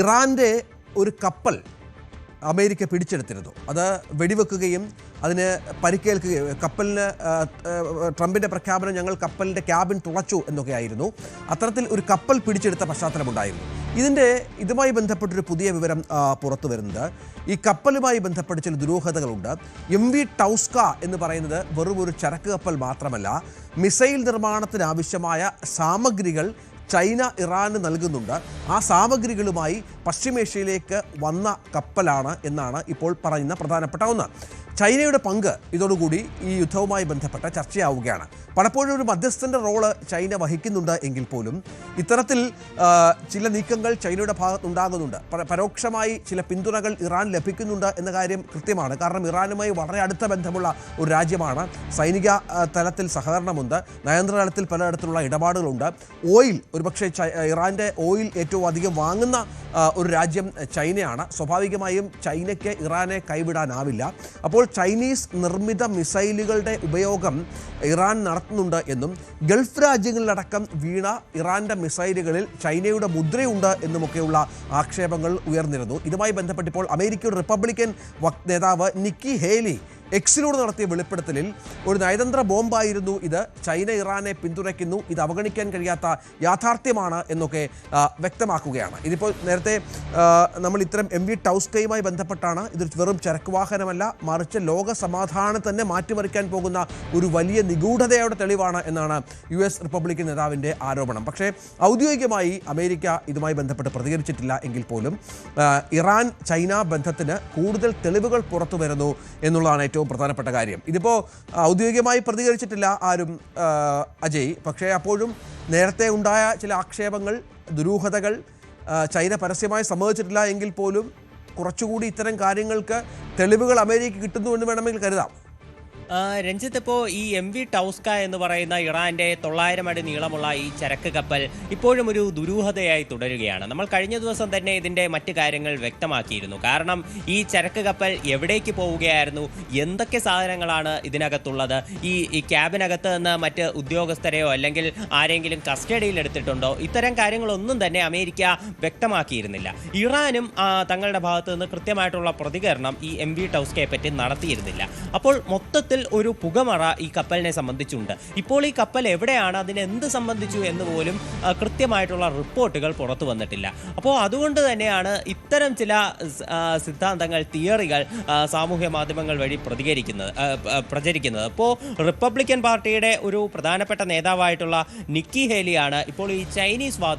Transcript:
ഇറാൻ്റെ ഒരു കപ്പൽ അമേരിക്ക പിടിച്ചെടുത്തിരുന്നു. അത് വെടിവെക്കുകയും അതിന് പരിക്കേൽക്കുകയും കപ്പലിന് ട്രംപിൻ്റെ പ്രഖ്യാപനം ഞങ്ങൾ കപ്പലിൻ്റെ ക്യാബിൻ തുളച്ചു എന്നൊക്കെയായിരുന്നു. അത്തരത്തിൽ ഒരു കപ്പൽ പിടിച്ചെടുത്ത പശ്ചാത്തലമുണ്ടായിരുന്നു. ഇതുമായി ബന്ധപ്പെട്ടൊരു പുതിയ വിവരം പുറത്തു വരുന്നത്, ഈ കപ്പലുമായി ബന്ധപ്പെട്ട് ചില ദുരൂഹതകളുണ്ട്. MV ടൗസ്ക എന്ന് പറയുന്നത് വെറും ഒരു ചരക്ക് കപ്പൽ മാത്രമല്ല, മിസൈൽ നിർമ്മാണത്തിനാവശ്യമായ സാമഗ്രികൾ ചൈന ഇറാന് നൽകുന്നുണ്ട്. ആ സാമഗ്രികളുമായി പശ്ചിമേഷ്യയിലേക്ക് വന്ന കപ്പലാണ് എന്നാണ് ഇപ്പോൾ പറയുന്ന പ്രധാനപ്പെട്ട ഒന്ന്. ചൈനയുടെ പങ്ക് ഇതോടുകൂടി ഈ യുദ്ധവുമായി ബന്ധപ്പെട്ട ചർച്ചയാവുകയാണ്. പലപ്പോഴും ഒരു മധ്യസ്ഥൻ്റെ റോള് ചൈന വഹിക്കുന്നുണ്ട് എങ്കിൽ പോലും ഇത്തരത്തിൽ ചില നീക്കങ്ങൾ ചൈനയുടെ ഭാഗത്തുണ്ടാകുന്നുണ്ട്. പരോക്ഷമായി ചില പിന്തുണകൾ ഇറാൻ ലഭിക്കുന്നുണ്ട് എന്ന കാര്യം കൃത്യമാണ്. കാരണം ഇറാനുമായി വളരെ അടുത്ത ബന്ധമുള്ള ഒരു രാജ്യമാണ്. സൈനിക തലത്തിൽ സഹകരണമുണ്ട്, നയതന്ത്ര തലത്തിൽ പലതരത്തിലുള്ള ഇടപാടുകളുണ്ട്. ഓയിൽ, ഒരുപക്ഷെ ഇറാൻ്റെ ഓയിൽ ഏറ്റവും അധികം വാങ്ങുന്ന ഒരു രാജ്യം ചൈനയാണ്. സ്വാഭാവികമായും ചൈനയ്ക്ക് ഇറാനെ കൈവിടാനാവില്ല. അപ്പോൾ ചൈനീസ് നിർമ്മിത മിസൈലുകളുടെ ഉപയോഗം ഇറാൻ നടത്തുന്നുണ്ട് എന്നും ഗൾഫ് രാജ്യങ്ങളിലടക്കം വീണ ഇറാൻ്റെ മിസൈലുകളിൽ ചൈനയുടെ മുദ്രയുണ്ട് എന്നുമൊക്കെയുള്ള ആക്ഷേപങ്ങൾ ഉയർന്നിരുന്നു. ഇതുമായി ബന്ധപ്പെട്ട് ഇപ്പോൾ അമേരിക്കയുടെ റിപ്പബ്ലിക്കൻ നേതാവ് നിക്കി ഹേലി എക്സിലൂടെ നടത്തിയ വെളിപ്പെടുത്തലിൽ ഒരു നയതന്ത്ര ബോംബായിരുന്നു ഇത്, ചൈന ഇറാനെ പിന്തുണയ്ക്കുന്നു, ഇത് അവഗണിക്കാൻ കഴിയാത്ത യാഥാർത്ഥ്യമാണ് എന്നൊക്കെ വ്യക്തമാക്കുകയാണ്. ഇതിപ്പോൾ നേരത്തെ നമ്മൾ ഇത്തരം MV ടൗസ്കയുമായി ബന്ധപ്പെട്ടാണ്, ഇതൊരു വെറും ചരക്ക് വാഹനമല്ല, മറിച്ച് ലോക സമാധാനം തന്നെ മാറ്റിമറിക്കാൻ പോകുന്ന ഒരു വലിയ നിഗൂഢതയുടെ തെളിവാണ് എന്നാണ് US റിപ്പബ്ലിക്കൻ നേതാവിൻ്റെ ആരോപണം. പക്ഷേ ഔദ്യോഗികമായി അമേരിക്ക ഇതുമായി ബന്ധപ്പെട്ട് പ്രതികരിച്ചിട്ടില്ല എങ്കിൽ പോലും ഇറാൻ ചൈന ബന്ധത്തിന് കൂടുതൽ തെളിവുകൾ പുറത്തു വരുന്നു എന്നുള്ളതാണ് ഏറ്റവും പ്രധാനപ്പെട്ട കാര്യം. ഇതിപ്പോൾ ഔദ്യോഗികമായി പ്രതികരിച്ചിട്ടില്ല ആരും അജയ്, പക്ഷേ അപ്പോഴും നേരത്തെ ഉണ്ടായ ചില ആക്ഷേപങ്ങൾ, ദുരൂഹതകൾ ചൈന പരസ്യമായി സമ്മതിച്ചിട്ടില്ല എങ്കിൽ പോലും കുറച്ചുകൂടി ഇത്തരം കാര്യങ്ങൾക്ക് തെളിവുകൾ അമേരിക്ക കിട്ടുന്നു എന്ന് വേണമെങ്കിൽ കരുതാം. രഞ്ജിത്ത്, ഇപ്പോൾ ഈ MV ടൗസ്ക എന്ന് പറയുന്ന ഇറാൻ്റെ 900 അടി നീളമുള്ള ഈ ചരക്ക് കപ്പൽ ഇപ്പോഴും ഒരു ദുരൂഹതയായി തുടരുകയാണ്. നമ്മൾ കഴിഞ്ഞ ദിവസം തന്നെ ഇതിൻ്റെ മറ്റ് കാര്യങ്ങൾ വ്യക്തമാക്കിയിരുന്നു. കാരണം ഈ ചരക്ക് കപ്പൽ എവിടേക്ക് പോവുകയായിരുന്നു, എന്തൊക്കെ സാധനങ്ങളാണ് ഇതിനകത്തുള്ളത്, ഈ ക്യാബിനകത്ത് നിന്ന് മറ്റ് ഉദ്യോഗസ്ഥരെയോ അല്ലെങ്കിൽ ആരെങ്കിലും കസ്റ്റഡിയിൽ എടുത്തിട്ടുണ്ടോ, ഇത്തരം കാര്യങ്ങളൊന്നും തന്നെ അമേരിക്ക വ്യക്തമാക്കിയിരുന്നില്ല. ഇറാനും തങ്ങളുടെ ഭാഗത്ത് നിന്ന് കൃത്യമായിട്ടുള്ള പ്രതികരണം ഈ MV ടൗസ്കയെ പറ്റി നടത്തിയിരുന്നില്ല. അപ്പോൾ മൊത്തത്തിൽ ഒരു പുകമറ ഈ കപ്പലിനെ സംബന്ധിച്ചുണ്ട്. ഇപ്പോൾ ഈ കപ്പൽ എവിടെയാണ്, അതിന് എന്ത് സംബന്ധിച്ചു എന്ന് പോലും കൃത്യമായിട്ടുള്ള റിപ്പോർട്ടുകൾ പുറത്തു വന്നിട്ടില്ല. അപ്പോൾ അതുകൊണ്ട് തന്നെയാണ് ഇത്തരം ചില സിദ്ധാന്തങ്ങൾ, തിയറികൾ സാമൂഹ്യ മാധ്യമങ്ങൾ വഴി പ്രചരിക്കുന്നത്. അപ്പോൾ റിപ്പബ്ലിക്കൻ പാർട്ടിയുടെ ഒരു പ്രധാനപ്പെട്ട നേതാവായിട്ടുള്ള നിക്കി ഹേലിയാണ് ഇപ്പോൾ ഈ ചൈനീസ് വാദം